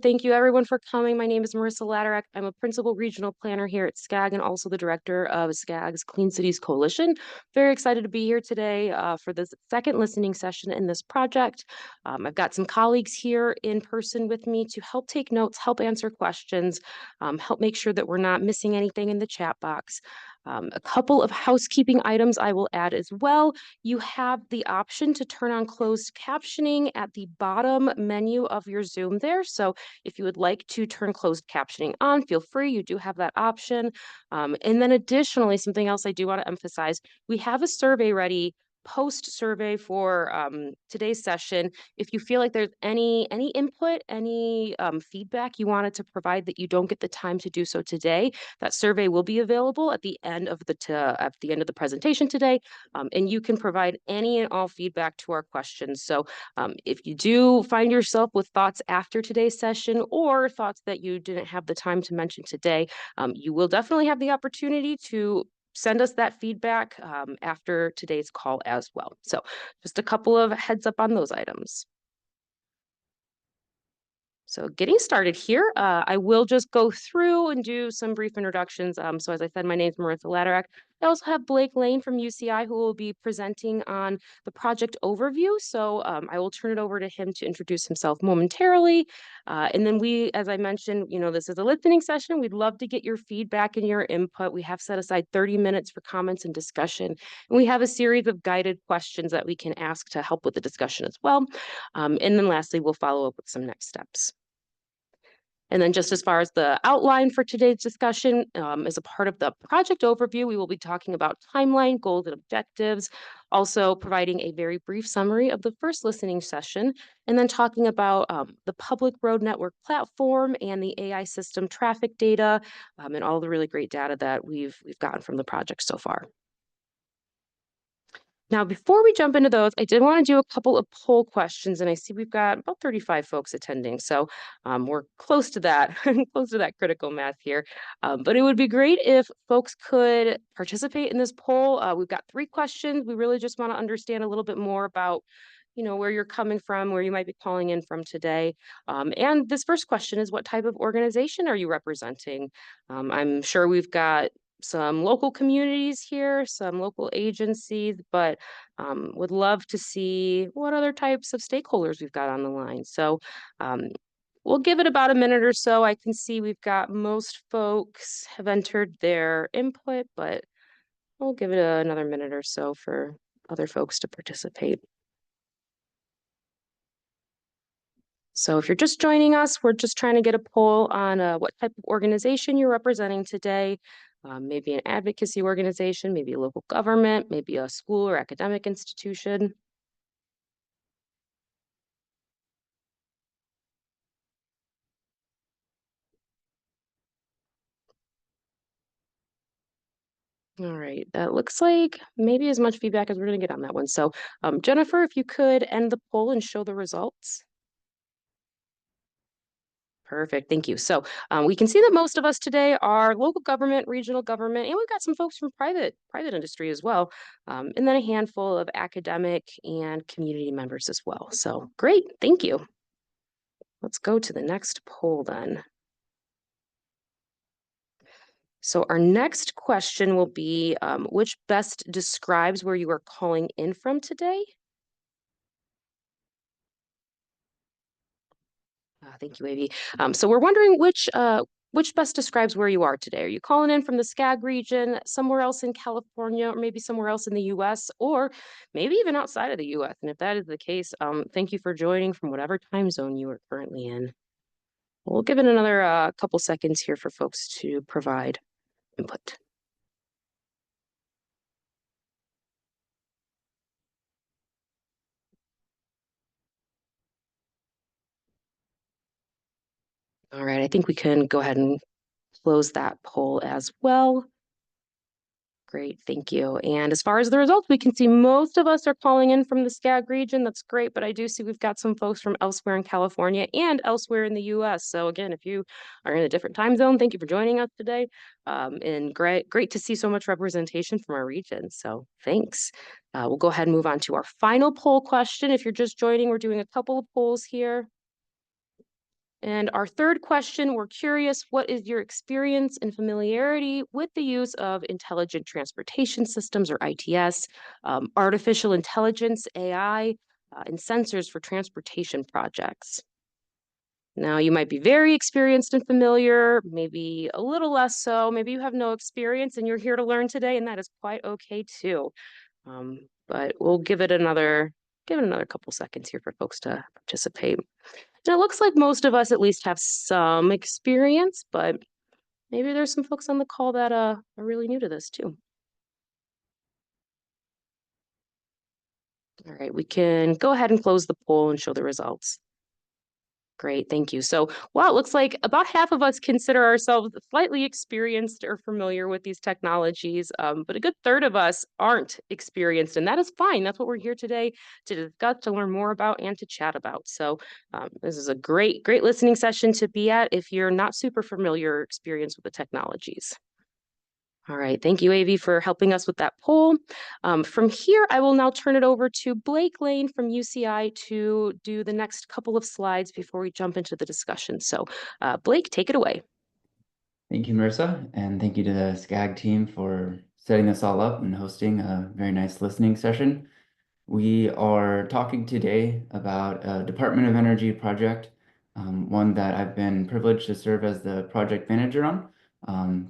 Thank you everyone for coming. My name is Marissa Laderach. I'm a principal regional planner here at SCAG and also the director of SCAG's Clean Cities Coalition. Very excited to be here today for this second listening session in this project. I've got some colleagues here in person with me to help take notes, help answer questions, help make sure that we're not missing anything in the chat box. A couple of housekeeping items I will add as well. You have the option to turn on closed captioning at the bottom menu of your Zoom there. So if you would like to turn closed captioning on, feel free. You do have that option. And then additionally, something else I do want to emphasize, we have a survey ready post survey for today's session. If you feel like there's any input, any feedback you wanted to provide that you don't get the time to do so today, that survey will be available at the end of the presentation today, and you can provide any and all feedback to our questions. So if you do find yourself with thoughts after today's session or thoughts that you didn't have the time to mention today, you will definitely have the opportunity to send us that feedback after today's call as well. So just a couple of heads up on those items. So getting started here, I will just go through and do some brief introductions. So as I said, my name is Marissa Laderach. I also have Blake Lane from UCI who will be presenting on the project overview. So I will turn it over to him to introduce himself momentarily. And then as I mentioned, this is a listening session. We'd love to get your feedback and your input. We have set aside 30 minutes for comments and discussion. And we have a series of guided questions that we can ask to help with the discussion as well. And then lastly, we'll follow up with some next steps. And then just as far as the outline for today's discussion, as a part of the project overview, we will be talking about timeline, goals, and objectives, also providing a very brief summary of the first listening session, and then talking about the public road network platform and the AI system traffic data, and all the really great data that we've gotten from the project so far. Now, before we jump into those, I did want to do a couple of poll questions, and I see we've got about 35 folks attending, so we're close to that, close to that critical mass here. But it would be great if folks could participate in this poll. We've got 3 questions. We really just want to understand a little bit more about where you're coming from, where you might be calling in from today. And this first question is, what type of organization are you representing? I'm sure we've got some local communities here, some local agencies, but would love to see what other types of stakeholders we've got on the line. So we'll give it about a minute or so. I can see we've got most folks have entered their input, but we'll give it another minute or so for other folks to participate. So if you're just joining us, we're just trying to get a poll on what type of organization you're representing today. Maybe an advocacy organization, maybe a local government, maybe a school or academic institution. All right, that looks like maybe as much feedback as we're going to get on that one. So Jennifer, if you could end the poll and show the results. Perfect, thank you. So we can see that most of us today are local government, regional government, and we've got some folks from private industry as well, and then a handful of academic and community members as well. So great, thank you. Let's go to the next poll then. So our next question will be, which best describes where you are calling in from today? Thank you, Avy. So we're wondering which best describes where you are today. Are you calling in from the SCAG region, somewhere else in California, or maybe somewhere else in the US, or maybe even outside of the US? And if that is the case, thank you for joining from whatever time zone you are currently in. We'll give it another couple seconds here for folks to provide input. All right, I think we can go ahead and close that poll as well. Great, thank you. And as far as the results, we can see most of us are calling in from the SCAG region. That's great, but I do see we've got some folks from elsewhere in California and elsewhere in the US. So again, if you are in a different time zone, thank you for joining us today. And great to see so much representation from our region. So thanks. We'll go ahead and move on to our final poll question. If you're just joining, we're doing a couple of polls here. And our third question, we're curious, what is your experience and familiarity with the use of intelligent transportation systems, or ITS, artificial intelligence, AI, and sensors for transportation projects? Now, you might be very experienced and familiar, maybe a little less so. Maybe you have no experience and you're here to learn today, and that is quite okay too. But we'll give it another couple seconds here for folks to participate. And it looks like most of us at least have some experience, but maybe there's some folks on the call that are really new to this too. All right, we can go ahead and close the poll and show the results. Great, thank you. So, wow, it looks like about half of us consider ourselves slightly experienced or familiar with these technologies, but a good third of us aren't experienced, and that is fine. That's what we're here today to discuss, to learn more about, and to chat about. So, this is a great listening session to be at if you're not super familiar or experienced with the technologies. All right, thank you, Avi, for helping us with that poll. From here, I will now turn it over to Blake Lane from UCI to do the next couple of slides before we jump into the discussion. So, Blake, take it away. Thank you, Marissa, and thank you to the SCAG team for setting this all up and hosting a very nice listening session. We are talking today about a Department of Energy project, one that I've been privileged to serve as the project manager on.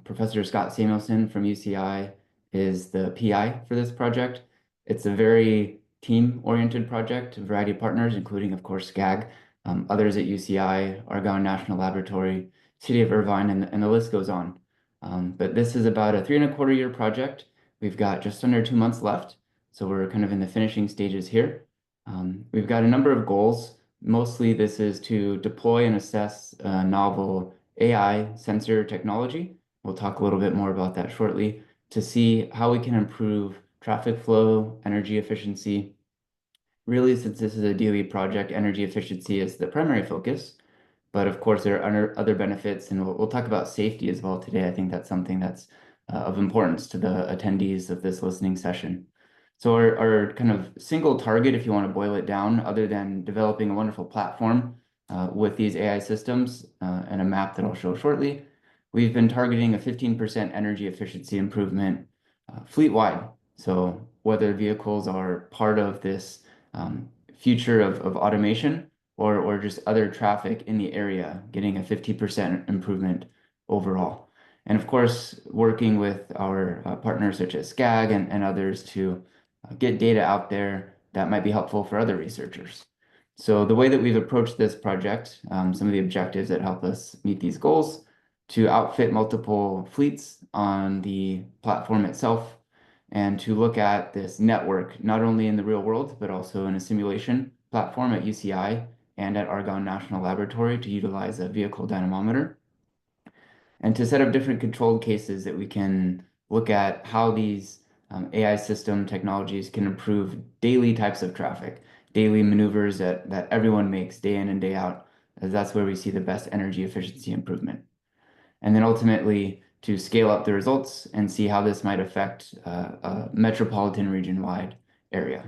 Professor Scott Samuelson from UCI is the PI for this project. It's a very team-oriented project, a variety of partners, including, of course, SCAG, others at UCI, Argonne National Laboratory, City of Irvine, and the list goes on. But this is about a 3.25-year project. We've got just under 2 months left. So we're kind of in the finishing stages here. We've got a number of goals. Mostly this is to deploy and assess novel AI sensor technology. We'll talk a little bit more about that shortly to see how we can improve traffic flow, energy efficiency. Really, since this is a DOE project, energy efficiency is the primary focus. But of course, there are other benefits, and we'll talk about safety as well today. I think that's something that's of importance to the attendees of this listening session. So our kind of single target, if you want to boil it down, other than developing a wonderful platform with these AI systems and a map that I'll show shortly, we've been targeting a 15% energy efficiency improvement fleet-wide. So whether vehicles are part of this future of automation or just other traffic in the area, getting a 50% improvement overall. And of course, working with our partners such as SCAG and others to get data out there that might be helpful for other researchers. So the way that we've approached this project, some of the objectives that help us meet these goals, to outfit multiple fleets on the platform itself, and to look at this network, not only in the real world, but also in a simulation platform at UCI and at Argonne National Laboratory to utilize a vehicle dynamometer, and to set up different controlled cases that we can look at how these AI system technologies can improve daily types of traffic, daily maneuvers that everyone makes day in and day out, as that's where we see the best energy efficiency improvement. And then ultimately to scale up the results and see how this might affect a metropolitan region-wide area.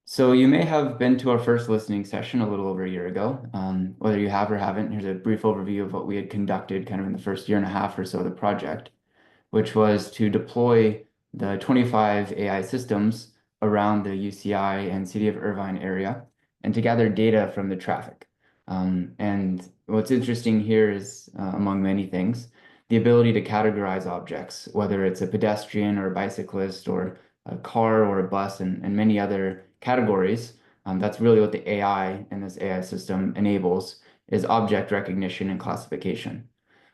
So you may have been to our first listening session a little over a year ago. Whether you have or haven't, here's a brief overview of what we had conducted kind of in the first year and a half or so of the project, which was to deploy the 25 AI systems around the UCI and City of Irvine area and to gather data from the traffic. And what's interesting here is, among many things, the ability to categorize objects, whether it's a pedestrian or a bicyclist or a car or a bus and many other categories. That's really what the AI in this AI system enables, is object recognition and classification.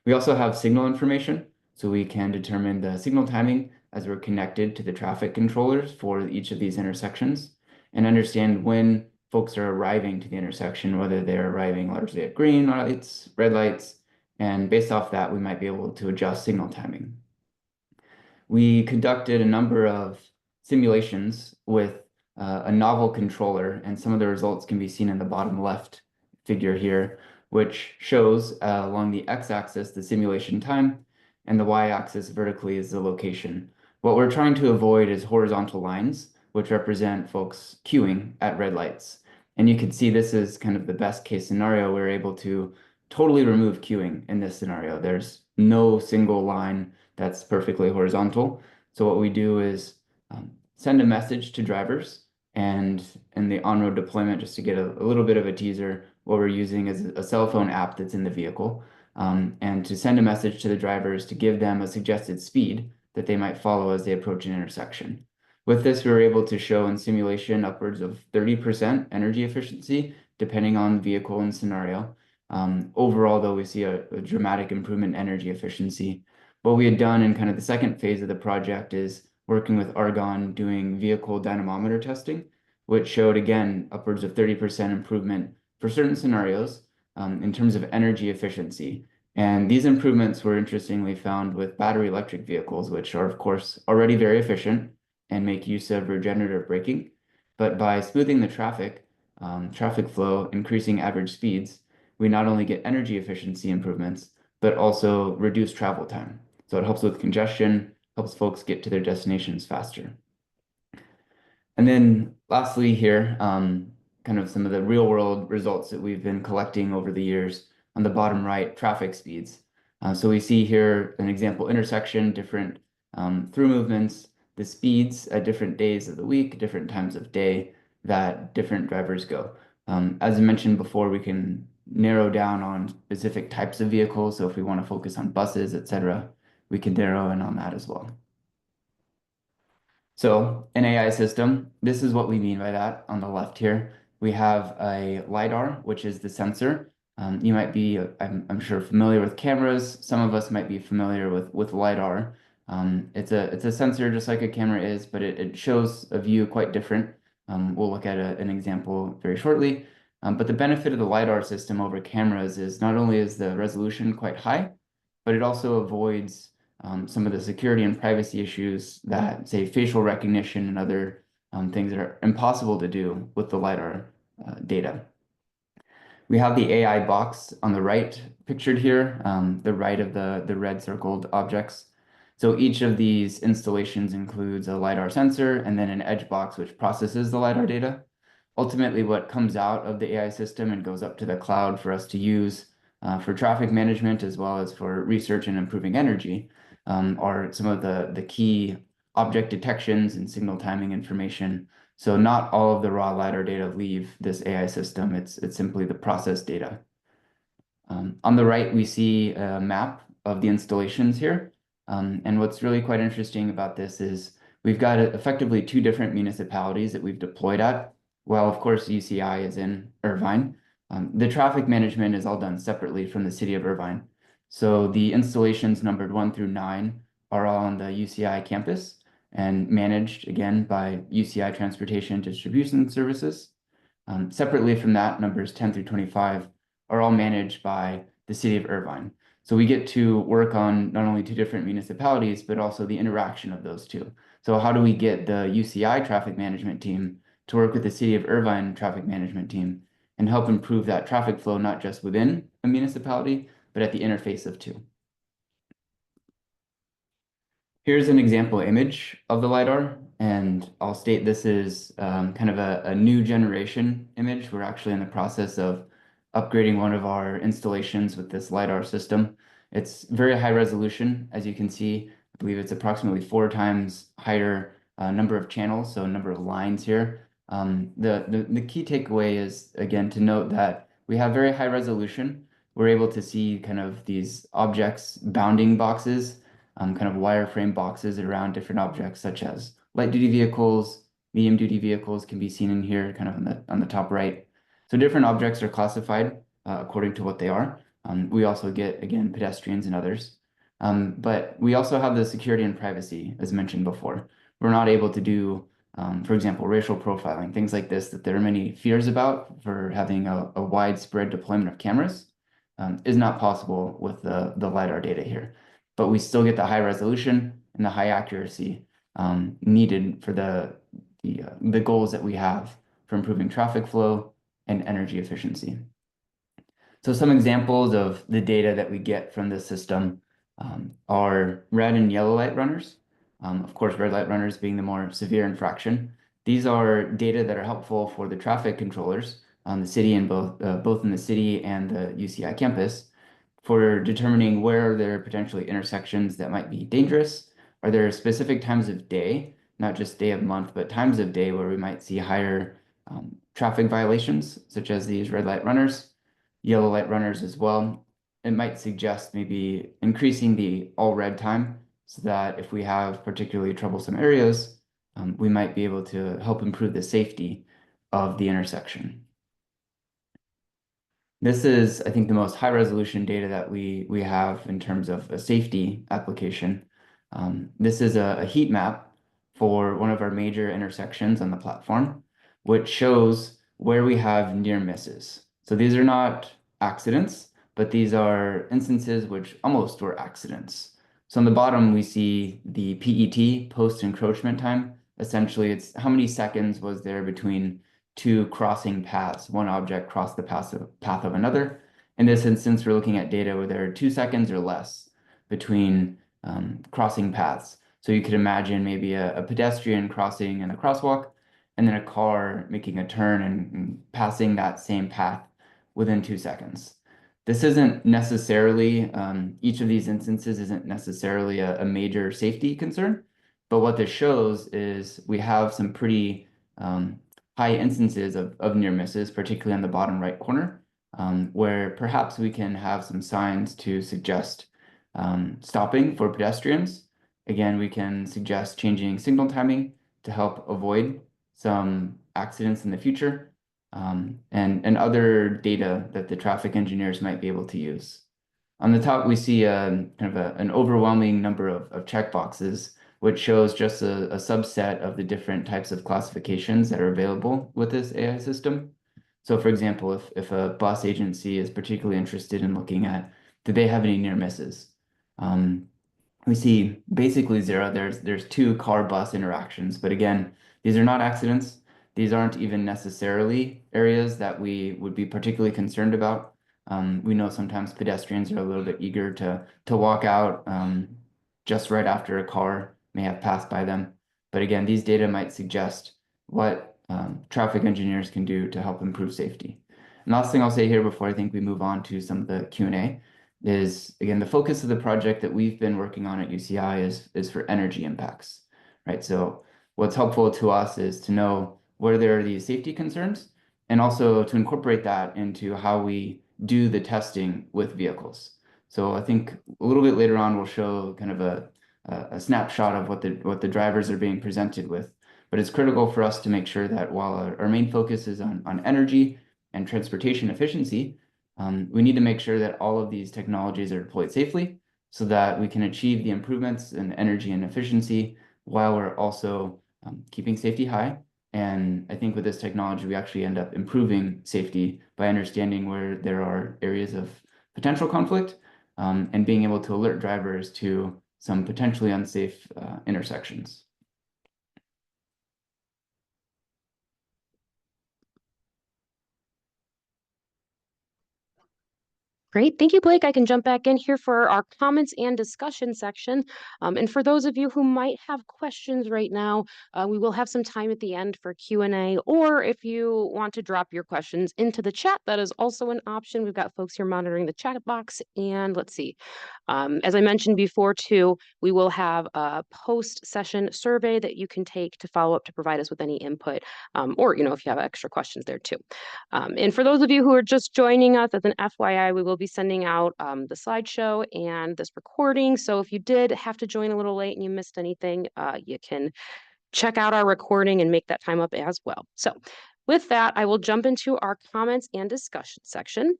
We also have signal information, so we can determine the signal timing as we're connected to the traffic controllers for each of these intersections and understand when folks are arriving to the intersection, whether they're arriving largely at green lights, red lights, and based off that, we might be able to adjust signal timing. We conducted a number of simulations with a novel controller, and some of the results can be seen in the bottom left figure here, which shows along the x-axis the simulation time, and the y-axis vertically is the location. What we're trying to avoid is horizontal lines, which represent folks queuing at red lights. And you can see this is kind of the best case scenario. We're able to totally remove queuing in this scenario. There's no single line that's perfectly horizontal. So what we do is send a message to drivers, and in the on-road deployment, just to get a little bit of a teaser, what we're using is a cell phone app that's in the vehicle, and to send a message to the drivers to give them a suggested speed that they might follow as they approach an intersection. With this, we were able to show in simulation upwards of 30% energy efficiency, depending on vehicle and scenario. Overall, though, we see a dramatic improvement in energy efficiency. What we had done in kind of the second phase of the project is working with Argonne doing vehicle dynamometer testing, which showed, again, upwards of 30% improvement for certain scenarios in terms of energy efficiency. And these improvements were interestingly found with battery electric vehicles, which are, of course, already very efficient and make use of regenerative braking. But by smoothing the traffic flow, increasing average speeds, we not only get energy efficiency improvements, but also reduce travel time. So it helps with congestion, helps folks get to their destinations faster. And then lastly here, kind of some of the real world results that we've been collecting over the years. On the bottom right, traffic speeds. So we see here an example intersection, different through movements, the speeds at different days of the week, different times of day that different drivers go. As I mentioned before, we can narrow down on specific types of vehicles. So if we want to focus on buses, etc., we can narrow in on that as well. So an AI system, this is what we mean by that on the left here. We have a LiDAR, which is the sensor. You might be, I'm sure, familiar with cameras. Some of us might be familiar with LiDAR. It's a sensor just like a camera is, but it shows a view quite different. We'll look at an example very shortly. But the benefit of the LiDAR system over cameras is not only is the resolution quite high, but it also avoids some of the security and privacy issues that, say, facial recognition and other things that are impossible to do with the LiDAR data. We have the AI box on the right pictured here, the right of the red circled objects. So each of these installations includes a LiDAR sensor and then an edge box which processes the LiDAR data. Ultimately, what comes out of the AI system and goes up to the cloud for us to use for traffic management as well as for research and improving energy are some of the key object detections and signal timing information. So not all of the raw LiDAR data leave this AI system. It's simply the process data. On the right, we see a map of the installations here. And what's really quite interesting about this is we've got effectively two different municipalities that we've deployed at. Well, of course, UCI is in Irvine. The traffic management is all done separately from the city of Irvine. So the installations numbered 1 through 9 are all on the UCI campus and managed again by UCI Transportation Distribution Services. Separately from that, numbers 10 through 25 are all managed by the city of Irvine. So we get to work on not only two different municipalities, but also the interaction of those two. So how do we get the UCI traffic management team to work with the city of Irvine traffic management team and help improve that traffic flow, not just within a municipality, but at the interface of two? Here's an example image of the LiDAR, and I'll state this is kind of a new generation image. We're actually in the process of upgrading one of our installations with this LiDAR system. It's very high resolution, as you can see. I believe it's approximately 4 times higher number of channels, so number of lines here. The key takeaway is, again, to note that we have very high resolution. We're able to see kind of these objects, bounding boxes, kind of wireframe boxes around different objects, such as light-duty vehicles, medium-duty vehicles can be seen in here, kind of on the top right. So different objects are classified according to what they are. We also get, again, pedestrians and others. But we also have the security and privacy, as mentioned before. We're not able to do, for example, racial profiling, things like this, that there are many fears about for having a widespread deployment of cameras, is not possible with the LiDAR data here. But we still get the high resolution and the high accuracy needed for the goals that we have for improving traffic flow and energy efficiency. So some examples of the data that we get from this system are red and yellow light runners. Of course, red light runners being the more severe infraction. These are data that are helpful for the traffic controllers on the city and both in the city and the UCI campus for determining where there are potentially intersections that might be dangerous. Are there specific times of day, not just day of month, but times of day where we might see higher traffic violations, such as these red light runners, yellow light runners as well? It might suggest maybe increasing the all red time so that if we have particularly troublesome areas, we might be able to help improve the safety of the intersection. This is, I think, the most high resolution data that we have in terms of a safety application. This is a heat map for one of our major intersections on the platform, which shows where we have near misses. So these are not accidents, but these are instances which almost were accidents. So on the bottom, we see the PET, post encroachment time. Essentially, it's how many seconds was there between two crossing paths. One object crossed the path of another. In this instance, we're looking at data where there are 2 seconds or less between crossing paths. So you could imagine maybe a pedestrian crossing in a crosswalk, and then a car making a turn and passing that same path within 2 seconds. This isn't necessarily, each of these instances isn't necessarily a major safety concern, but what this shows is we have some pretty high instances of near misses, particularly on the bottom right corner, where perhaps we can have some signs to suggest stopping for pedestrians. Again, we can suggest changing signal timing to help avoid some accidents in the future, and other data that the traffic engineers might be able to use. On the top, we see an overwhelming number of checkboxes, which shows just a subset of the different types of classifications that are available with this AI system. So for example, if a bus agency is particularly interested in looking at, do they have any near misses? We see basically zero. There's two car-bus interactions, but again, these are not accidents. These aren't even necessarily areas that we would be particularly concerned about. We know sometimes pedestrians are a little bit eager to walk out just right after a car may have passed by them. But again, these data might suggest what traffic engineers can do to help improve safety. And last thing I'll say here before I think we move on to some of the Q&A is, again, the focus of the project that we've been working on at UCI is for energy impacts, right? So what's helpful to us is to know where there are these safety concerns and also to incorporate that into how we do the testing with vehicles. So I think a little bit later on, we'll show kind of a snapshot of what the drivers are being presented with. But it's critical for us to make sure that while our main focus is on energy and transportation efficiency, we need to make sure that all of these technologies are deployed safely so that we can achieve the improvements in energy and efficiency while we're also keeping safety high. And I think with this technology, we actually end up improving safety by understanding where there are areas of potential conflict and being able to alert drivers to some potentially unsafe intersections. Great. Thank you, Blake. I can jump back in here for our comments and discussion section. And for those of you who might have questions right now, we will have some time at the end for Q&A, or if you want to drop your questions into the chat, that is also an option. We've got folks here monitoring the chat box. And let's see. As I mentioned before, too, we will have a post-session survey that you can take to follow up to provide us with any input, or, if you have extra questions there, too. And for those of you who are just joining us, as an FYI, we will be sending out the slideshow and this recording. So if you did have to join a little late and you missed anything, you can check out our recording and make that time up as well. So with that, I will jump into our comments and discussion section.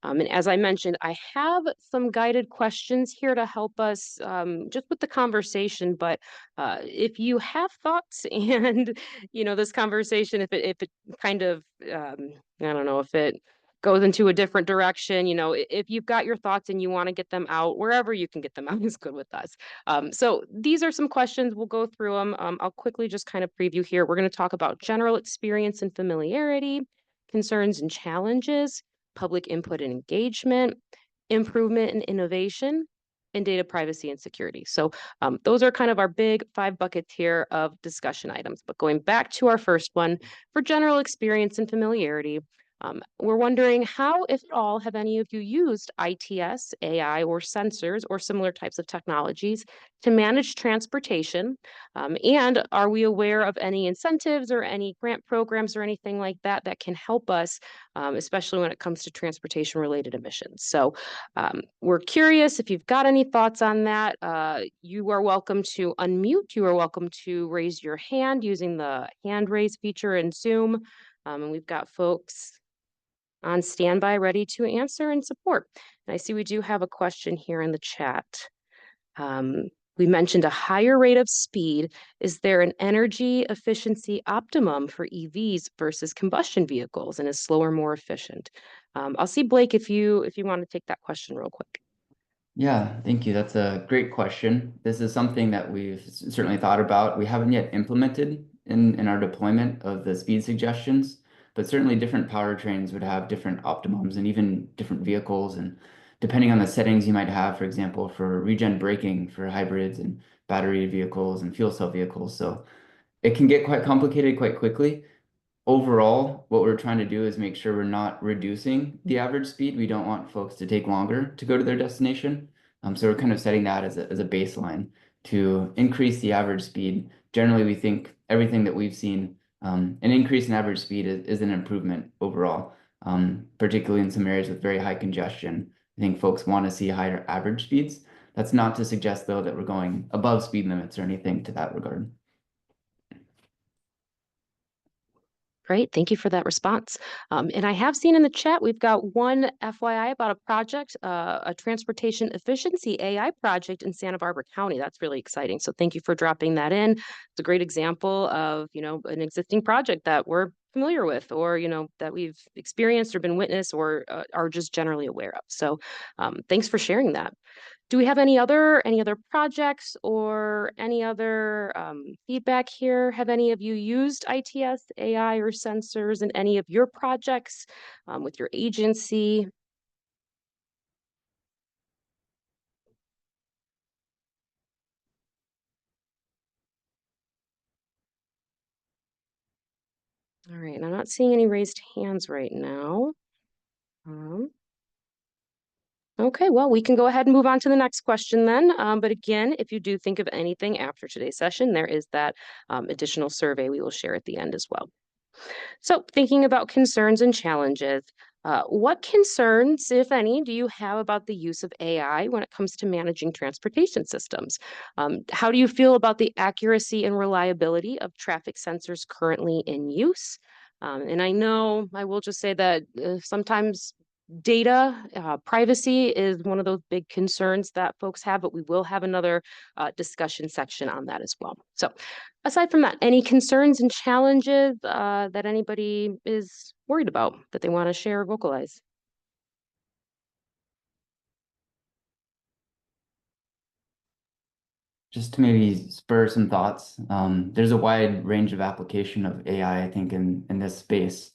And as I mentioned, I have some guided questions here to help us just with the conversation. But if you have thoughts and, this conversation, if it kind of, I don't know, if it goes into a different direction, if you've got your thoughts and you want to get them out, wherever you can get them out is good with us. So these are some questions. We'll go through them. I'll quickly just kind of preview here. We're going to talk about general experience and familiarity, concerns and challenges, public input and engagement, improvement and innovation, and data privacy and security. So those are kind of our big 5 buckets here of discussion items. But going back to our first one, for general experience and familiarity, We're wondering how, if at all, have any of you used ITS, AI, or sensors or similar types of technologies to manage transportation? And are we aware of any incentives or any grant programs or anything like that that can help us, especially when it comes to transportation related emissions? So we're curious if you've got any thoughts on that. You are welcome to unmute. You are welcome to raise your hand using the hand raise feature in Zoom. And we've got folks on standby ready to answer and support. And I see we do have a question here in the chat. Um, we mentioned a higher rate of speed. Is there an energy efficiency optimum for EVs versus combustion vehicles, and is slower more efficient? I'll see Blake if you want to take that question real quick. Yeah, thank you. That's a great question. This is something that we've certainly thought about. We haven't yet implemented in our deployment of the speed suggestions, but certainly different powertrains would have different optimums and even different vehicles. And depending on the settings you might have, for example, for regen braking for hybrids and battery vehicles and fuel cell vehicles. So it can get quite complicated quite quickly. Overall, what we're trying to do is make sure we're not reducing the average speed. We don't want folks to take longer to go to their destination. So we're kind of setting that as a baseline to increase the average speed. Generally, we think everything that we've seen, an increase in average speed is an improvement overall, particularly in some areas with very high congestion. I think folks want to see higher average speeds. That's not to suggest, though, that we're going above speed limits or anything to that regard. Great, thank you for that response. And I have seen in the chat, we've got one FYI about a project, a transportation efficiency AI project in Santa Barbara County. That's really exciting. So thank you for dropping that in. It's a great example of, an existing project that we're familiar with, or, that we've experienced or been witness or are just generally aware of. So thanks for sharing that. Do we have any other projects or any other feedback here? Have any of you used ITS, AI, or sensors in any of your projects with your agency? All right, and I'm not seeing any raised hands right now. Um, Okay, well, we can go ahead and move on to the next question then. But again, if you do think of anything after today's session, there is that additional survey we will share at the end as well. So, thinking about concerns and challenges, what concerns, if any, do you have about the use of AI when it comes to managing transportation systems? How do you feel about the accuracy and reliability of traffic sensors currently in use? And I will just say that sometimes data privacy is one of those big concerns that folks have, but we will have another discussion section on that as well. So aside from that, any concerns and challenges that anybody is worried about that they want to share or vocalize? Just to maybe spur some thoughts, there's a wide range of application of AI, I think, in this space.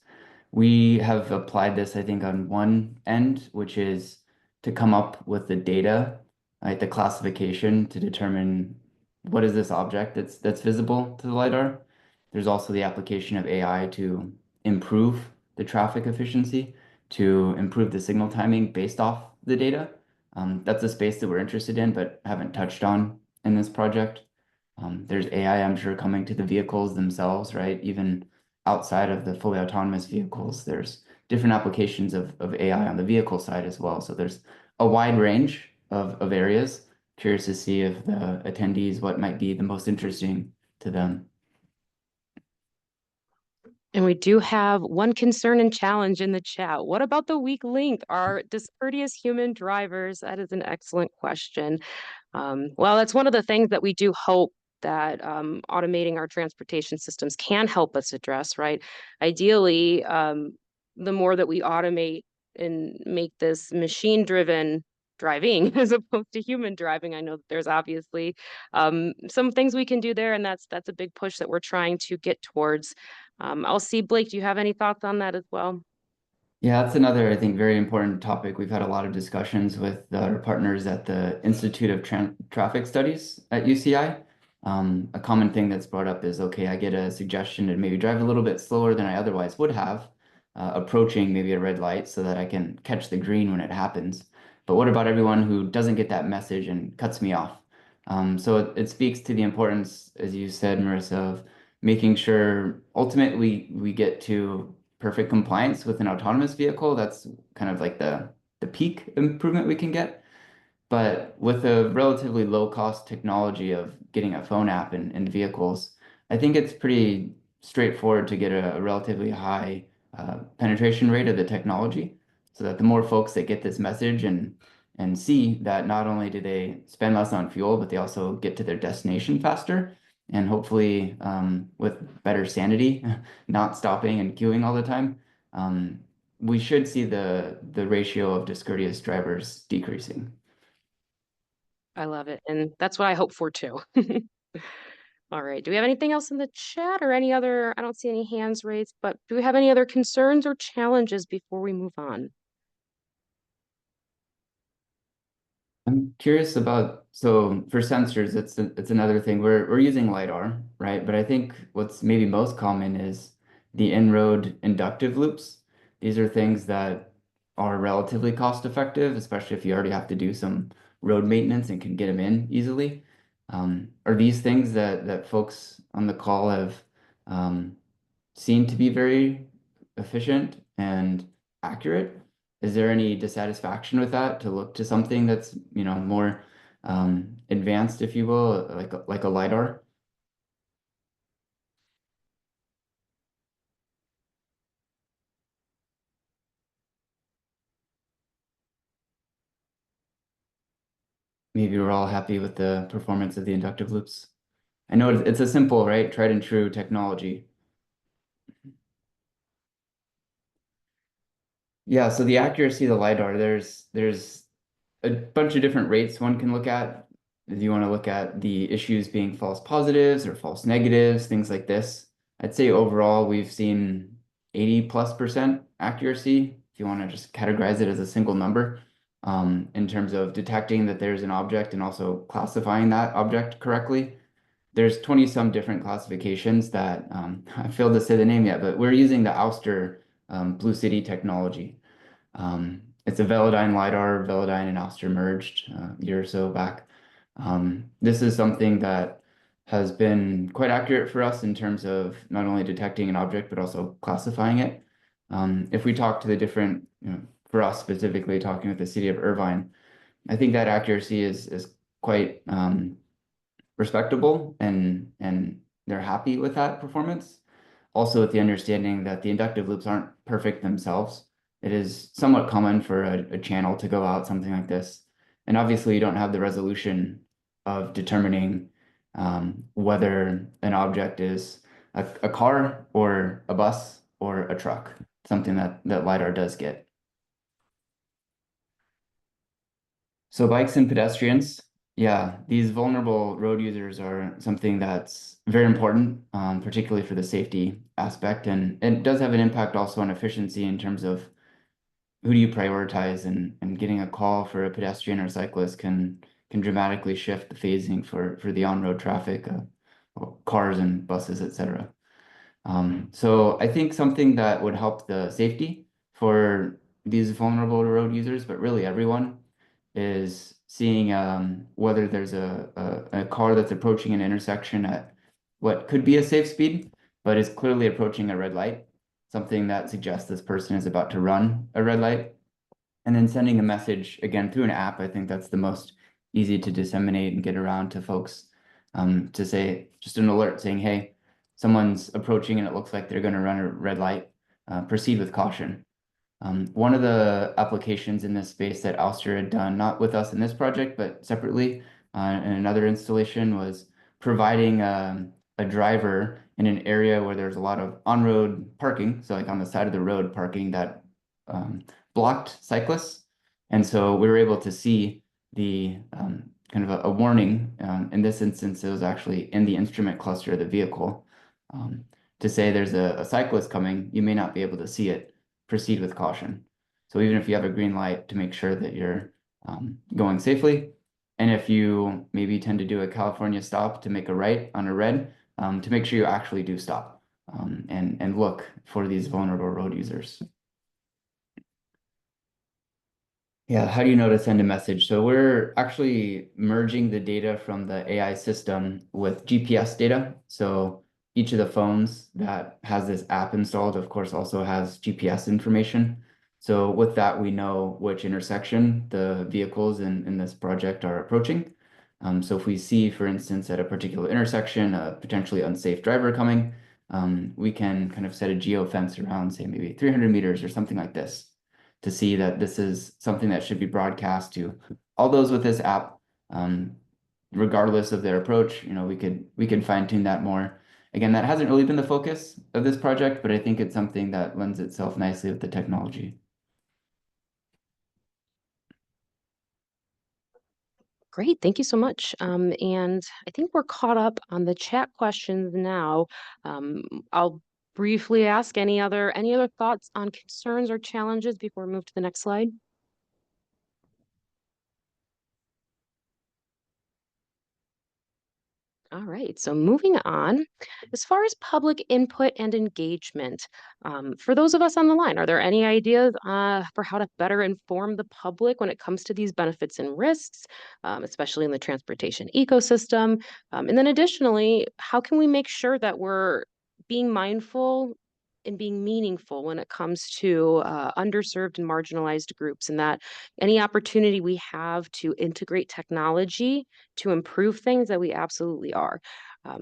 We have applied this, I think, on one end, which is to come up with the data, right, the classification to determine what is this object that's visible to the LiDAR. There's also the application of AI to improve the traffic efficiency, to improve the signal timing based off the data. That's a space that we're interested in, but haven't touched on in this project. There's AI, I'm sure, coming to the vehicles themselves, right? Even outside of the fully autonomous vehicles, there's different applications of AI on the vehicle side as well. So there's a wide range of areas. Curious to see if the attendees, what might be the most interesting to them. And we do have one concern and challenge in the chat. What about the weak link? Are discourteous human drivers? That is an excellent question. Well, that's one of the things that we do hope that automating our transportation systems can help us address, right? Ideally, the more that we automate and make this machine-driven driving as opposed to human driving, I know that there's obviously some things we can do there, and that's a big push that we're trying to get towards. I'll see, Blake, do you have any thoughts on that as well? Yeah, that's another, I think, very important topic. We've had a lot of discussions with our partners at the Institute of Traffic Studies at UCI. A common thing that's brought up is, okay, I get a suggestion to maybe drive a little bit slower than I otherwise would have. approaching maybe a red light so that I can catch the green when it happens. But what about everyone who doesn't get that message and cuts me off? So it speaks to the importance, as you said, Marissa, of making sure ultimately we get to perfect compliance with an autonomous vehicle. That's kind of like the peak improvement we can get. But with a relatively low cost technology of getting a phone app in vehicles, I think it's pretty straightforward to get a relatively high penetration rate of the technology so that the more folks that get this message and see that not only do they spend less on fuel, but they also get to their destination faster and hopefully with better sanity, not stopping and queuing all the time, we should see the ratio of discourteous drivers decreasing. I love it. And that's what I hope for too. All right. Do we have anything else in the chat or any other? I don't see any hands raised, but do we have any other concerns or challenges before we move on? I'm curious about, so for sensors, it's another thing. We're using LiDAR, right? But I think what's maybe most common is the in-road inductive loops. These are things that are relatively cost effective, especially if you already have to do some road maintenance and can get them in easily. Are these things that folks on the call have um, seem to be very efficient and accurate? Is there any dissatisfaction with that to look to something that's, more advanced, if you will, like a LiDAR? Maybe we're all happy with the performance of the inductive loops. I know it's a simple, right, tried and true technology. Yeah, so the accuracy of the LiDAR, there's a bunch of different rates one can look at. If you want to look at the issues being false positives or false negatives, things like this. I'd say overall we've seen 80+% accuracy, if you want to just categorize it as a single number, in terms of detecting that there's an object and also classifying that object correctly. There's 20 some different classifications that I failed to say the name yet, but we're using the Ouster Blue City technology. It's a Velodyne LiDAR. Velodyne and Ouster merged a year or so back. This is something that has been quite accurate for us in terms of not only detecting an object, but also classifying it. If we talk to the different, for us specifically, talking with the city of Irvine, I think that accuracy is quite respectable and they're happy with that performance. Also with the understanding that the inductive loops aren't perfect themselves. It is somewhat common for a channel to go out something like this. And obviously you don't have the resolution of determining whether an object is a car or a bus or a truck, something that LiDAR does get. So bikes and pedestrians, yeah, these vulnerable road users are something that's very important, particularly for the safety aspect, and it does have an impact also on efficiency in terms of who do you prioritize, and getting a call for a pedestrian or cyclist can dramatically shift the phasing for the on-road traffic, cars and buses, etc. So I think something that would help the safety for these vulnerable road users, but really everyone, is seeing whether there's a car that's approaching an intersection at what could be a safe speed, but is clearly approaching a red light, something that suggests this person is about to run a red light. And then sending a message again through an app. I think that's the most easy to disseminate and get around to folks, to say just an alert saying, hey, someone's approaching and it looks like they're going to run a red light. Proceed with caution. One of the applications in this space that Ouster had done, not with us in this project, but separately in another installation, was providing a driver in an area where there's a lot of on-road parking, so like on the side of the road parking that blocked cyclists. And so we were able to see the kind of a warning. In this instance, it was actually in the instrument cluster of the vehicle, to say there's a cyclist coming, you may not be able to see it, proceed with caution. So even if you have a green light, to make sure that you're going safely. And if you maybe tend to do a California stop to make a right on a red, to make sure you actually do stop. and look for these vulnerable road users. Yeah, how do you know to send a message? So we're actually merging the data from the AI system with GPS data. So each of the phones that has this app installed, of course, also has GPS information. So with that, we know which intersection the vehicles in this project are approaching. So if we see, for instance, at a particular intersection, a potentially unsafe driver coming, we can kind of set a geofence around, say, maybe 300 meters or something like this, to see that this is something that should be broadcast to all those with this app, regardless of their approach. We could fine tune that more. Again, that hasn't really been the focus of this project, but I think it's something that lends itself nicely with the technology. Great, thank you so much. And I think we're caught up on the chat questions now. I'll briefly ask any other thoughts on concerns or challenges before we move to the next slide. All right, so moving on, as far as public input and engagement, for those of us on the line, are there any ideas for how to better inform the public when it comes to these benefits and risks, especially in the transportation ecosystem? And then additionally, how can we make sure that we're being mindful and being meaningful when it comes to underserved and marginalized groups, and that any opportunity we have to integrate technology to improve things, that we absolutely are.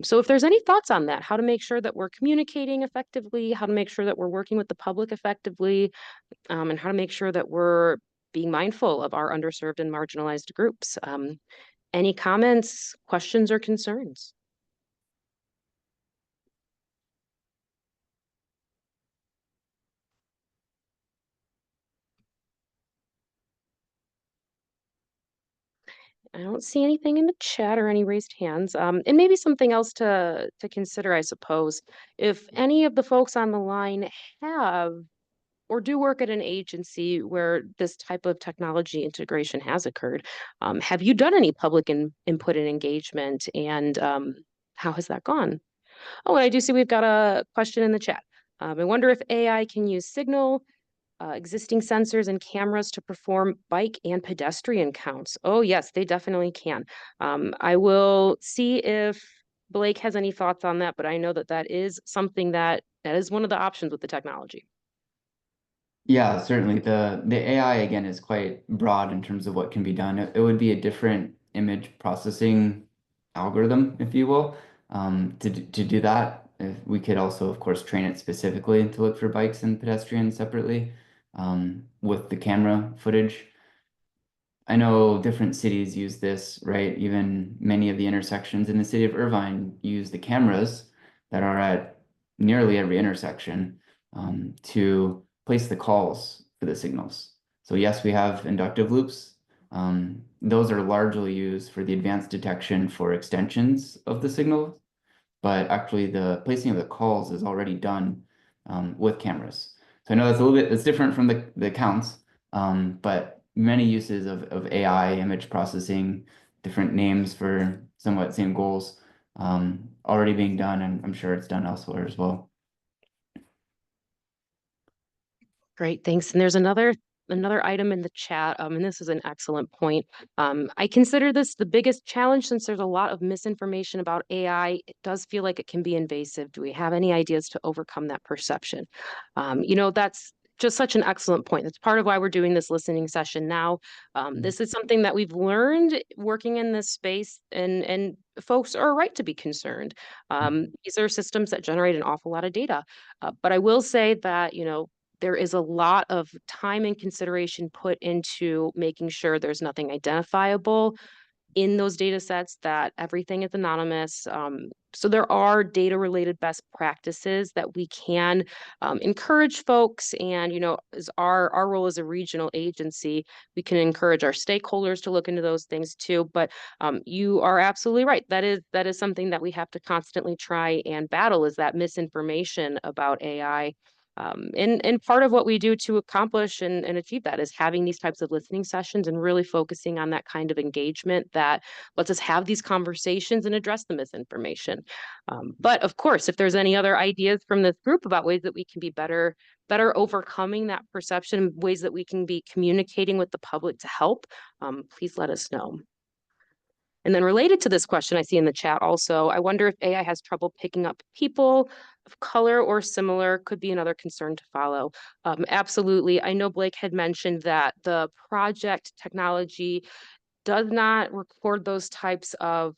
So if there's any thoughts on that, how to make sure that we're communicating effectively, how to make sure that we're working with the public effectively, and how to make sure that we're being mindful of our underserved and marginalized groups. Any comments, questions, or concerns? I don't see anything in the chat or any raised hands. And maybe something else to consider, I suppose. If any of the folks on the line have or do work at an agency where this type of technology integration has occurred, have you done any public input and engagement? And how has that gone? Oh, and I do see we've got a question in the chat. I wonder if AI can use signal, existing sensors and cameras to perform bike and pedestrian counts. Oh, yes, they definitely can. I will see if Blake has any thoughts on that, but I know that that is something that is one of the options with the technology. Yeah, certainly. The AI again is quite broad in terms of what can be done. It would be a different image processing algorithm, if you will, to do that. If we could also, of course, train it specifically to look for bikes and pedestrians separately, with the camera footage. I know different cities use this, right? Even many of the intersections in the city of Irvine use the cameras that are at nearly every intersection, to place the calls for the signals. So yes, we have inductive loops. Those are largely used for the advanced detection for extensions of the signal, but actually the placing of the calls is already done, with cameras. So I know that's a little bit, it's different from the counts, but many uses of AI image processing, different names for somewhat same goals, already being done, and I'm sure it's done elsewhere as well. Great, thanks. And there's another item in the chat, and this is an excellent point. I consider this the biggest challenge since there's a lot of misinformation about AI. It does feel like it can be invasive. Do we have any ideas to overcome that perception? That's just such an excellent point. That's part of why we're doing this listening session now. This is something that we've learned working in this space, and folks are right to be concerned. These are systems that generate an awful lot of data. But I will say that, there is a lot of time and consideration put into making sure there's nothing identifiable in those data sets, that everything is anonymous. So there are data related best practices that we can encourage folks. And, as our role as a regional agency, we can encourage our stakeholders to look into those things too. But you are absolutely right. That is something that we have to constantly try and battle, is that misinformation about AI. And part of what we do to accomplish and achieve that is having these types of listening sessions and really focusing on that kind of engagement that lets us have these conversations and address the misinformation. But of course, if there's any other ideas from this group about ways that we can be better overcoming that perception, ways that we can be communicating with the public to help, please let us know. And then related to this question I see in the chat also, I wonder if AI has trouble picking up people of color or similar could be another concern to follow. Absolutely. I know Blake had mentioned that the project technology does not record those types of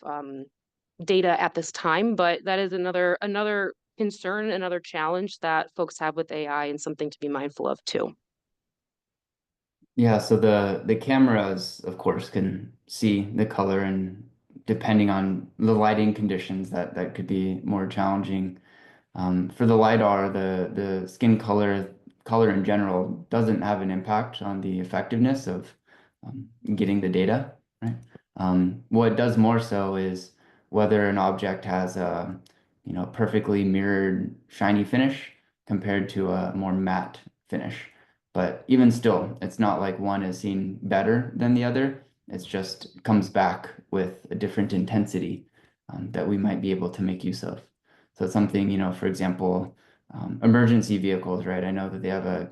data at this time, but that is another concern, another challenge that folks have with AI and something to be mindful of too. Yeah, so the cameras, of course, can see the color, and depending on the lighting conditions, that could be more challenging. For the LiDAR, the skin color in general doesn't have an impact on the effectiveness of getting the data, right? What does more so is whether an object has a perfectly mirrored shiny finish compared to a more matte finish. But even still, it's not like one is seen better than the other. It's just comes back with a different intensity that we might be able to make use of. So it's something, for example, emergency vehicles, right? I know that they have a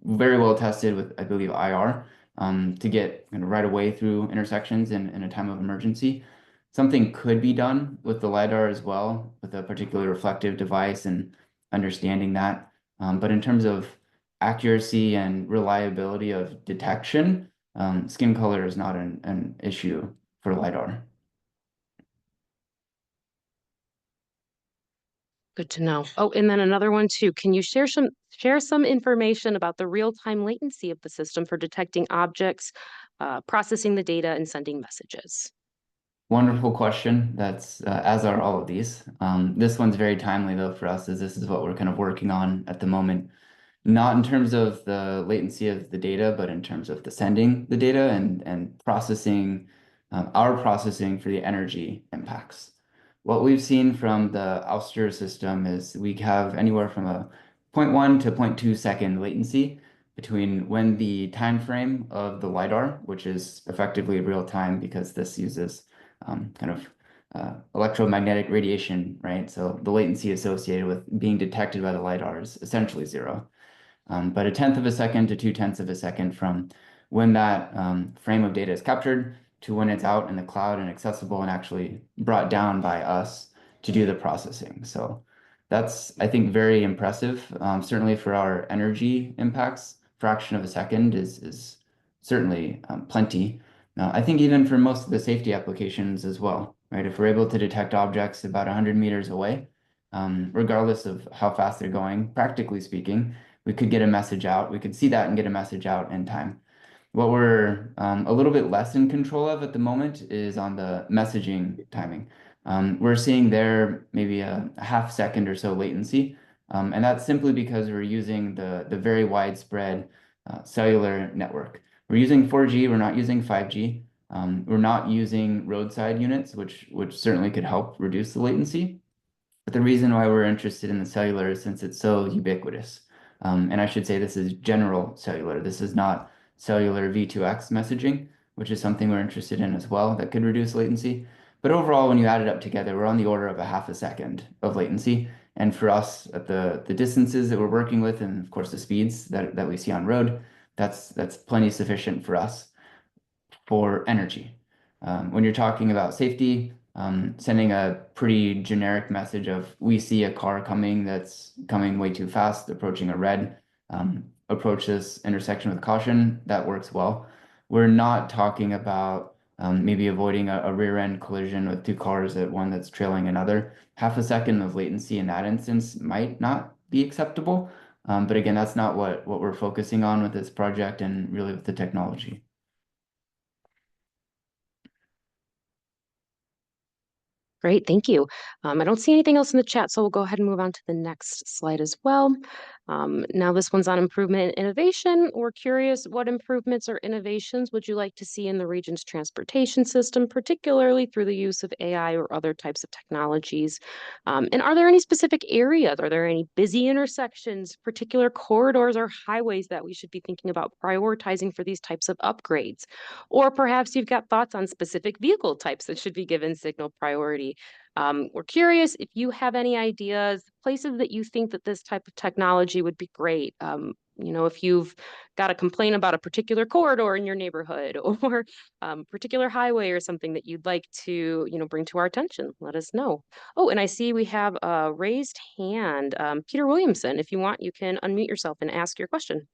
very well tested with, I believe, IR to get right away through intersections in a time of emergency. Something could be done with the LiDAR as well, with a particularly reflective device and understanding that. But in terms of accuracy and reliability of detection, skin color is not an issue for LiDAR. Good to know. Oh, and then another one too. Can you share some information about the real-time latency of the system for detecting objects, processing the data, and sending messages? Wonderful question. That's as are all of these. This one's very timely though for us, as this is what we're kind of working on at the moment. Not in terms of the latency of the data, but in terms of the sending the data and processing, our processing for the energy impacts. What we've seen from the Ouster system is we have anywhere from a zero point 0.1 to 0.2 second latency between when the time frame of the LiDAR, which is effectively real time because this uses kind of electromagnetic radiation, right? So the latency associated with being detected by the LiDAR is essentially zero. But a tenth of a second to 2/10 of a second from when that frame of data is captured to when it's out in the cloud and accessible and actually brought down by us to do the processing. So that's, I think, very impressive. Certainly for our energy impacts, fraction of a second is certainly plenty. Now, I think even for most of the safety applications as well, right? If we're able to detect objects about 100 meters away, regardless of how fast they're going, practically speaking, we could get a message out. We could see that and get a message out in time. What we're a little bit less in control of at the moment is on the messaging timing. We're seeing there maybe a half second or so latency, and that's simply because we're using the very widespread cellular network. We're using 4G, we're not using 5G. We're not using roadside units, which certainly could help reduce the latency. But the reason why we're interested in the cellular is since it's so ubiquitous. And I should say this is general cellular. This is not cellular V2X messaging, which is something we're interested in as well that could reduce latency. But overall, when you add it up together, we're on the order of a half a second of latency. And for us, at the distances that we're working with, and of course the speeds that we see on road, that's plenty sufficient for us for energy. When you're talking about safety, sending a pretty generic message of we see a car coming that's coming way too fast, approaching a red, approach this intersection with caution, that works well. We're not talking about maybe avoiding a rear end collision with two cars at one that's trailing another. Half a second of latency in that instance might not be acceptable. But again, that's not what we're focusing on with this project and really with the technology. Great, thank you. I don't see anything else in the chat, so we'll go ahead and move on to the next slide as well. Now this one's on improvement and innovation. We're curious, what improvements or innovations would you like to see in the region's transportation system, particularly through the use of AI or other types of technologies? And are there any specific areas? Are there any busy intersections, particular corridors or highways that we should be thinking about prioritizing for these types of upgrades? Or perhaps you've got thoughts on specific vehicle types that should be given signal priority. We're curious if you have any ideas, places that you think that this type of technology would be great. If you've got a complaint about a particular corridor in your neighborhood or particular highway or something that you'd like to, bring to our attention, let us know. Oh, and I see we have a raised hand. Peter Williamson, if you want, you can unmute yourself and ask your question.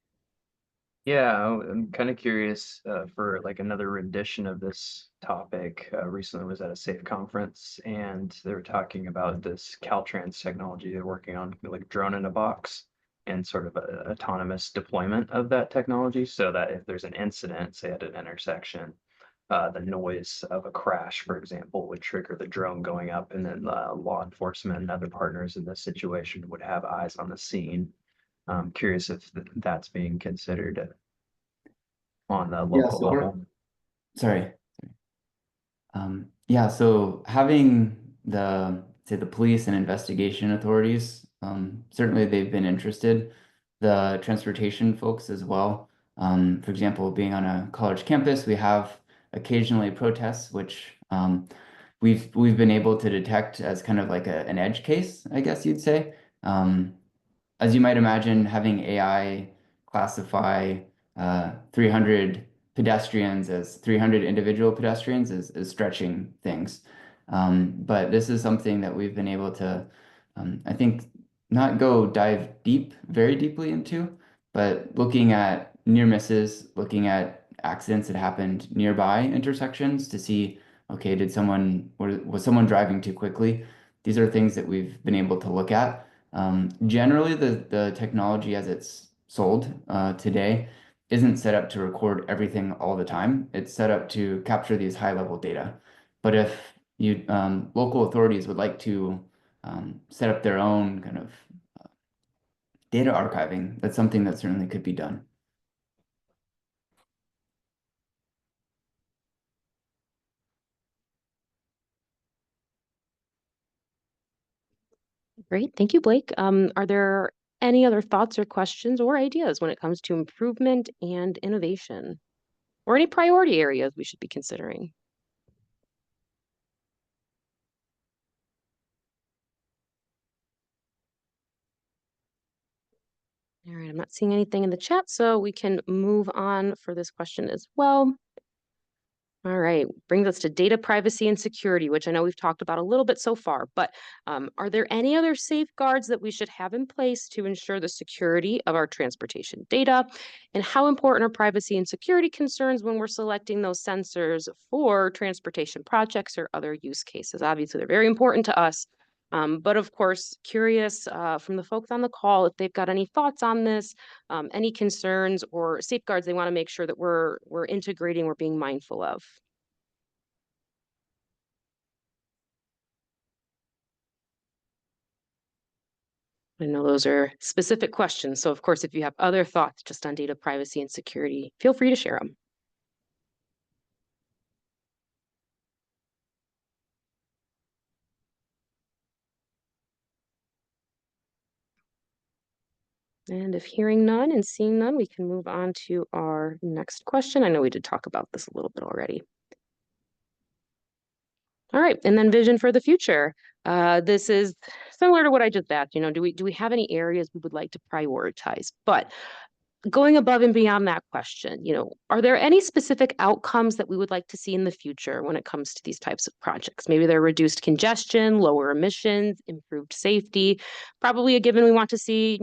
Yeah, I'm kind of curious for like another rendition of this topic. Recently was at a SAFE conference and they were talking about this Caltrans technology they're working on, like drone in a box and sort of a autonomous deployment of that technology so that if there's an incident, say at an intersection, the noise of a crash, for example, would trigger the drone going up and then law enforcement and other partners in this situation would have eyes on the scene. I'm curious if that's being considered on the Yeah, local so we're, level. sorry. Yeah, so having say the police and investigation authorities, certainly they've been interested. The transportation folks as well. For example, being on a college campus, we have occasionally protests, which we've been able to detect as kind of like an edge case, I guess you'd say. As you might imagine, having AI classify 300 pedestrians as 300 individual pedestrians is stretching things. But this is something that we've been able to, I think, not go dive very deeply into, but looking at near misses, looking at accidents that happened nearby intersections to see, okay, was someone driving too quickly? These are things that we've been able to look at. Generally, the technology as it's sold today isn't set up to record everything all the time. It's set up to capture these high-level data. But if local authorities would like to set up their own kind of data archiving, that's something that certainly could be done. Great. Thank you, Blake. Are there any other thoughts or questions or ideas when it comes to improvement and innovation, or any priority areas we should be considering? All right, I'm not seeing anything in the chat, so we can move on for this question as well. All right, brings us to data privacy and security, which I know we've talked about a little bit so far, but are there any other safeguards that we should have in place to ensure the security of our transportation data? And how important are privacy and security concerns when we're selecting those sensors for transportation projects or other use cases? Obviously, they're very important to us. But of course, curious from the folks on the call if they've got any thoughts on this, any concerns or safeguards they want to make sure that we're integrating, we're being mindful of. I know those are specific questions, so of course, if you have other thoughts just on data privacy and security, feel free to share them. And if hearing none and seeing none, we can move on to our next question. I know we did talk about this a little bit already. All right, and then vision for the future. This is similar to what I just asked. Do we have any areas we would like to prioritize? But going above and beyond that question, are there any specific outcomes that we would like to see in the future when it comes to these types of projects? Maybe they're reduced congestion, lower emissions, improved safety. Probably a given we want to see,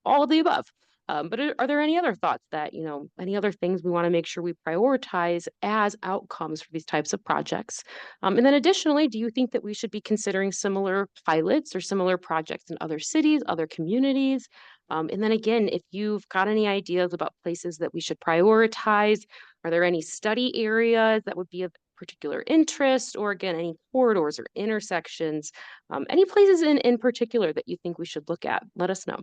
all of the above. But are there any other thoughts that, any other things we want to make sure we prioritize as outcomes for these types of projects? And then additionally, do you think that we should be considering similar pilots or similar projects in other cities, other communities? And then again, if you've got any ideas about places that we should prioritize, are there any study areas that would be of particular interest, or again, any corridors or intersections, any places in particular that you think we should look at, let us know.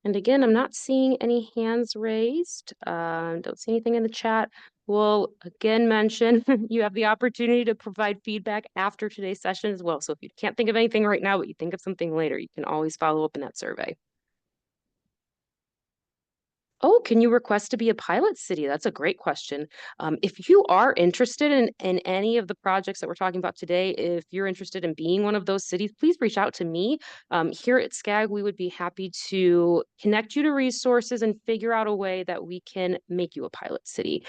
And again, I'm not seeing any hands raised. Don't see anything in the chat. We'll again mention you have the opportunity to provide feedback after today's session as well. So if you can't think of anything right now, but you think of something later, you can always follow up in that survey. Oh, can you request to be a pilot city? That's a great question. If you are interested in any of the projects that we're talking about today, if you're interested in being one of those cities, please reach out to me. Here at SCAG, we would be happy to connect you to resources and figure out a way that we can make you a pilot city.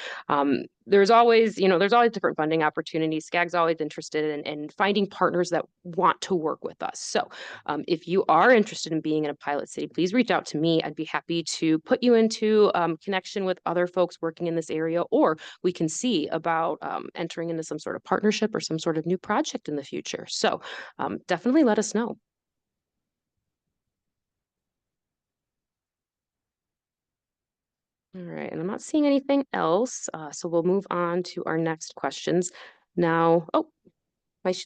There's always different funding opportunities. SCAG's always interested in finding partners that want to work with us. So if you are interested in being in a pilot city, please reach out to me. I'd be happy to put you into connection with other folks working in this area, or we can see about entering into some sort of partnership or some sort of new project in the future. So definitely let us know. All right, and I'm not seeing anything else, so we'll move on to our next questions. Now,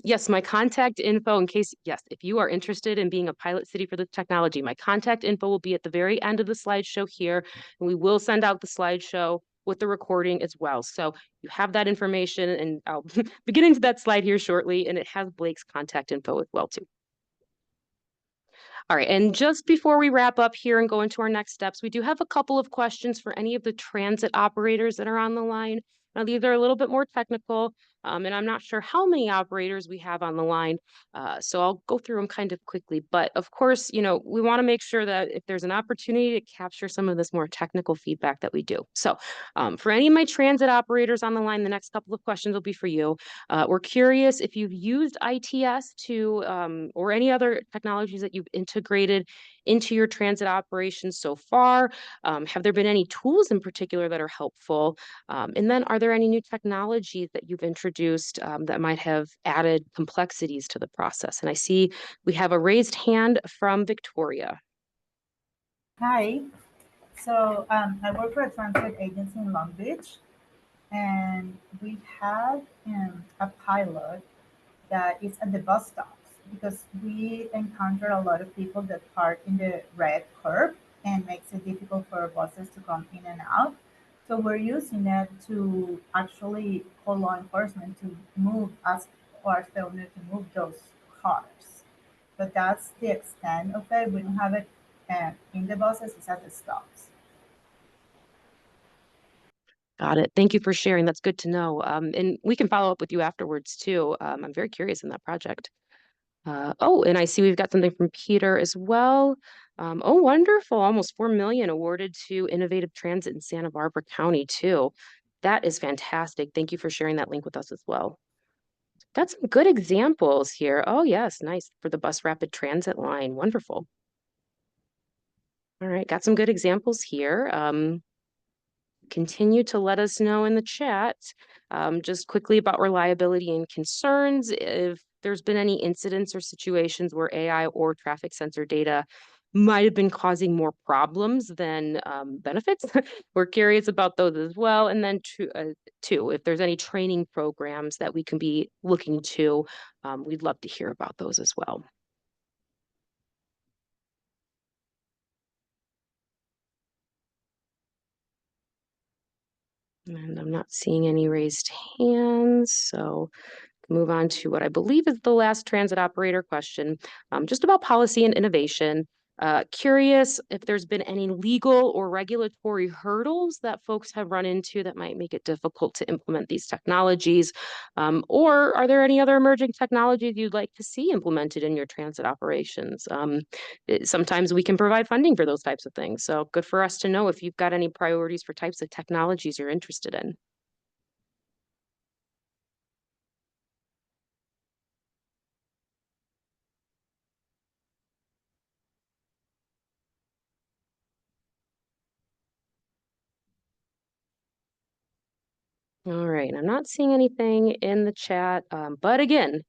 yes, my contact info if you are interested in being a pilot city for the technology, my contact info will be at the very end of the slideshow here, and we will send out the slideshow with the recording as well. So you have that information, and I'll be getting to that slide here shortly, and it has Blake's contact info as well too. All right, and just before we wrap up here and go into our next steps, we do have a couple of questions for any of the transit operators that are on the line. Now, these are a little bit more technical, and I'm not sure how many operators we have on the line, so I'll go through them kind of quickly. But of course, we want to make sure that if there's an opportunity to capture some of this more technical feedback that we do. So for any of my transit operators on the line, the next couple of questions will be for you. We're curious if you've used ITS or any other technologies that you've integrated into your transit operations so far. Have there been any tools in particular that are helpful? And then are there any new technologies that you've introduced that might have added complexities to the process? And I see we have a raised hand from Victoria. Hi. So I work for a transit agency in Long Beach, and we have a pilot that is at the bus stops because we encounter a lot of people that park in the red curb and makes it difficult for buses to come in and out. So we're using it to actually call law enforcement to move us or our owner to move those cars. But that's the extent of it. We don't have it in the buses, it's at the stops. Got it. Thank you for sharing. That's good to know. And we can follow up with you afterwards too. I'm very curious in that project. And I see we've got something from Peter as well. Wonderful. Almost 4 million awarded to Innovative Transit in Santa Barbara County too. That is fantastic. Thank you for sharing that link with us as well. Got some good examples here. Oh, yes. Nice. For the bus rapid transit line. Wonderful. All right. Got some good examples here. Continue to let us know in the chat just quickly about reliability and concerns. If there's been any incidents or situations where AI or traffic sensor data might have been causing more problems than benefits. We're curious about those as well. And then two, if there's any training programs that we can be looking to, we'd love to hear about those as well. And I'm not seeing any raised hands, so move on to what I believe is the last transit operator question, just about policy and innovation. Curious if there's been any legal or regulatory hurdles that folks have run into that might make it difficult to implement these technologies, or are there any other emerging technologies you'd like to see implemented in your transit operations? Sometimes we can provide funding for those types of things, so good for us to know if you've got any priorities for types of technologies you're interested in. All right, I'm not seeing anything in the chat, but again,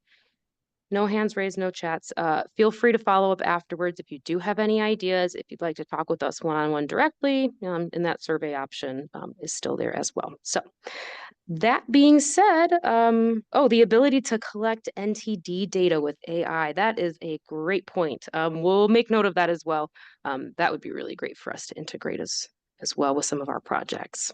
No hands raised, no chats. Feel free to follow up afterwards if you do have any ideas. If you'd like to talk with us one-on-one directly, and that survey option is still there as well. So that being said, the ability to collect NTD data with AI, that is a great point. We'll make note of that as well. That would be really great for us to integrate as well with some of our projects.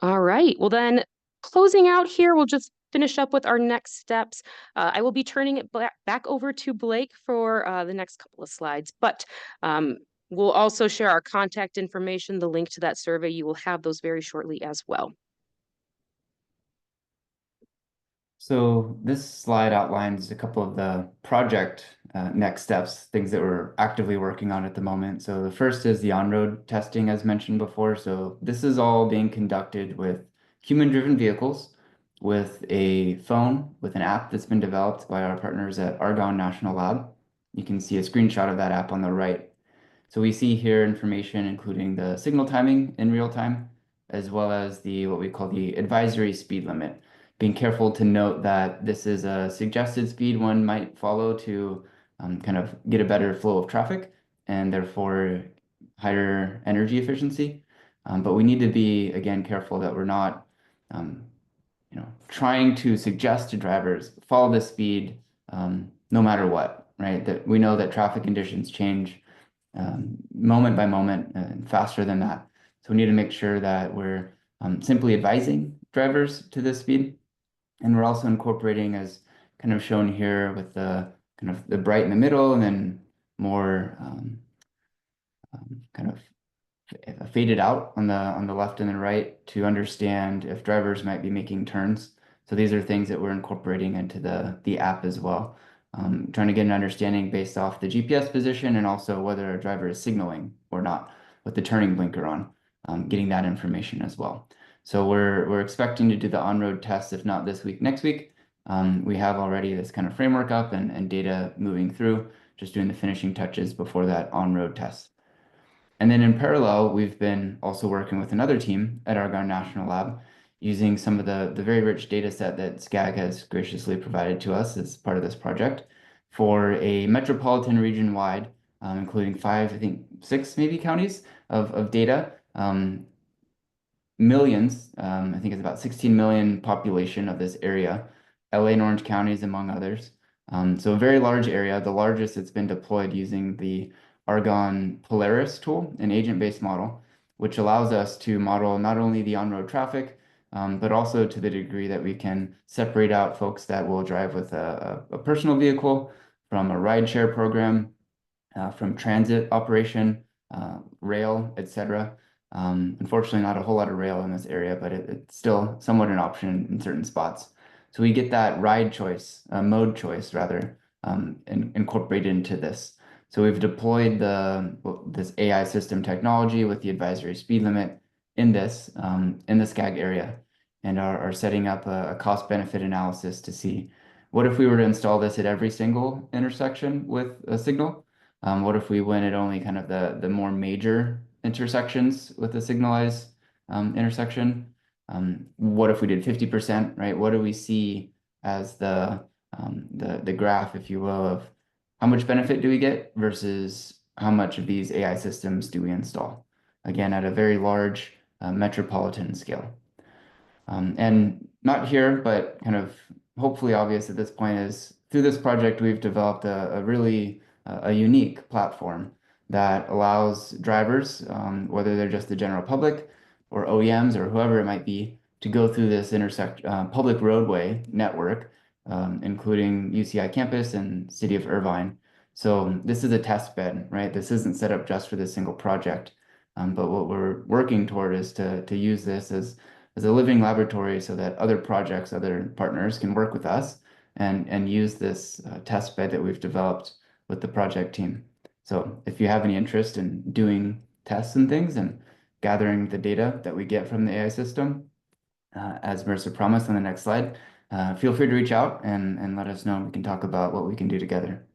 All right, well then, closing out here, we'll just finish up with our next steps. I will be turning it back over to Blake for the next couple of slides, but we'll also share our contact information, the link to that survey. You will have those very shortly as well. So this slide outlines a couple of the project next steps, things that we're actively working on at the moment. So the first is the on-road testing, as mentioned before. So this is all being conducted with human-driven vehicles, with a phone, with an app that's been developed by our partners at Argonne National Lab. You can see a screenshot of that app on the right. So we see here information including the signal timing in real time, as well as what we call the advisory speed limit. Being careful to note that this is a suggested speed one might follow to kind of get a better flow of traffic and therefore higher energy efficiency. But we need to be, again, careful that we're not trying to suggest to drivers follow the speed no matter what, right? That we know that traffic conditions change moment by moment and faster than that. So we need to make sure that we're simply advising drivers to this speed. And we're also incorporating, as kind of shown here, with the kind of the bright in the middle and then more kind of faded out on the left and the right to understand if drivers might be making turns. So these are things that we're incorporating into the app as well. Trying to get an understanding based off the GPS position and also whether a driver is signaling or not with the turning blinker on, getting that information as well. So we're expecting to do the on-road test, if not this week, next week. We have already this kind of framework up and data moving through, just doing the finishing touches before that on-road test. And then in parallel, we've been also working with another team at Argonne National Lab using some of the very rich data set that SCAG has graciously provided to us as part of this project for a metropolitan region-wide, including 5, I think 6 maybe counties of data, millions, I think it's about 16 million population of this area, LA and Orange counties among others. So a very large area, the largest that's been deployed using the Argonne Polaris tool, an agent-based model, which allows us to model not only the on-road traffic, but also to the degree that we can separate out folks that will drive with a personal vehicle from a rideshare program, from transit operation, rail, etc. Unfortunately, not a whole lot of rail in this area, but it's still somewhat an option in certain spots. So we get that ride choice, mode choice rather, incorporated into this. So we've deployed this AI system technology with the advisory speed limit in the SCAG area, and are setting up a cost-benefit analysis to see what if we were to install this at every single intersection with a signal. What if we went at only kind of the more major intersections with a signalized intersection? What if we did 50%, right? What do we see as the graph, if you will, of how much benefit do we get versus how much of these AI systems do we install? Again, at a very large metropolitan scale. And not here, but kind of hopefully obvious at this point is through this project, we've developed a really unique platform that allows drivers, whether they're just the general public or OEMs or whoever it might be, to go through this public roadway network, including UCI campus and City of Irvine. So this is a test bed, right? This isn't set up just for this single project. But what we're working toward is to use this as a living laboratory so that other projects, other partners can work with us and use this test bed that we've developed with the project team. So if you have any interest in doing tests and things and gathering the data that we get from the AI system, as Marissa promised on the next slide, feel free to reach out and let us know. We can talk about what we can do together.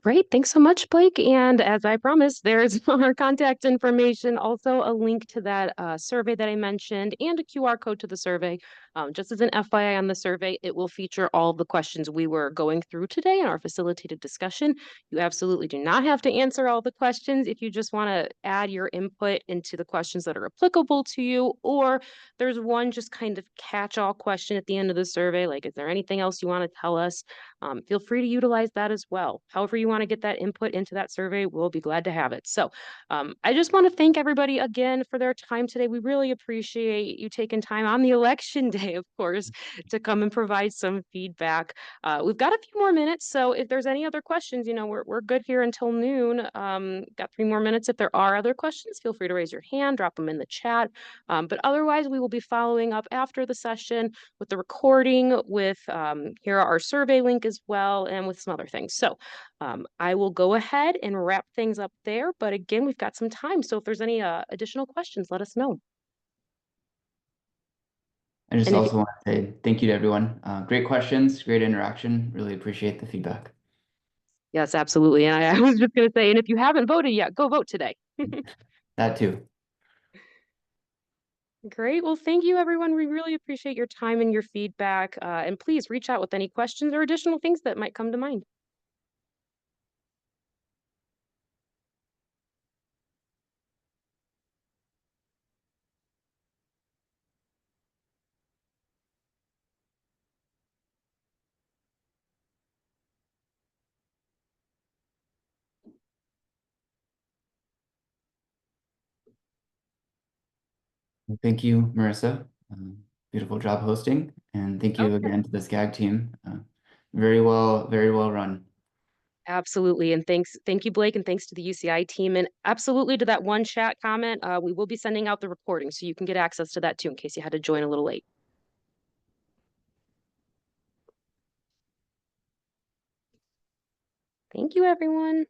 Great. Thanks so much, Blake. And as I promised, there's our contact information, also a link to that survey that I mentioned, and a QR code to the survey. Just as an FYI on the survey, it will feature all the questions we were going through today in our facilitated discussion. You absolutely do not have to answer all the questions if you just want to add your input into the questions that are applicable to you, or there's one just kind of catch-all question at the end of the survey, like, is there anything else you want to tell us? Feel free to utilize that as well. However you want to get that input into that survey, we'll be glad to have it. So I just want to thank everybody again for their time today. We really appreciate you taking time on the election day, of course, to come and provide some feedback. We've got a few more minutes, so if there's any other questions, we're good here until noon. Got 3 more minutes. If there are other questions, feel free to raise your hand, drop them in the chat. But otherwise, we will be following up after the session with the recording, with here are our survey link as well, and with some other things. So I will go ahead and wrap things up there. But again, we've got some time. So if there's any additional questions, let us know. I just And if also want to say thank you to everyone. Great questions, great interaction. Really appreciate the feedback. Yes, absolutely. And I was just going to say, and if you haven't voted yet, go vote today. That too. Great. Well, thank you, everyone. We really appreciate your time and your feedback. And please reach out with any questions or additional things that might come to mind. Well, thank you, Marissa. Beautiful job hosting. And thank you Okay. again to the SCAG team. Very well run. Absolutely. And thank you, Blake, and thanks to the UCI team. And absolutely to that one chat comment. We will be sending out the recording so you can get access to that too in case you had to join a little late. Thank you, everyone.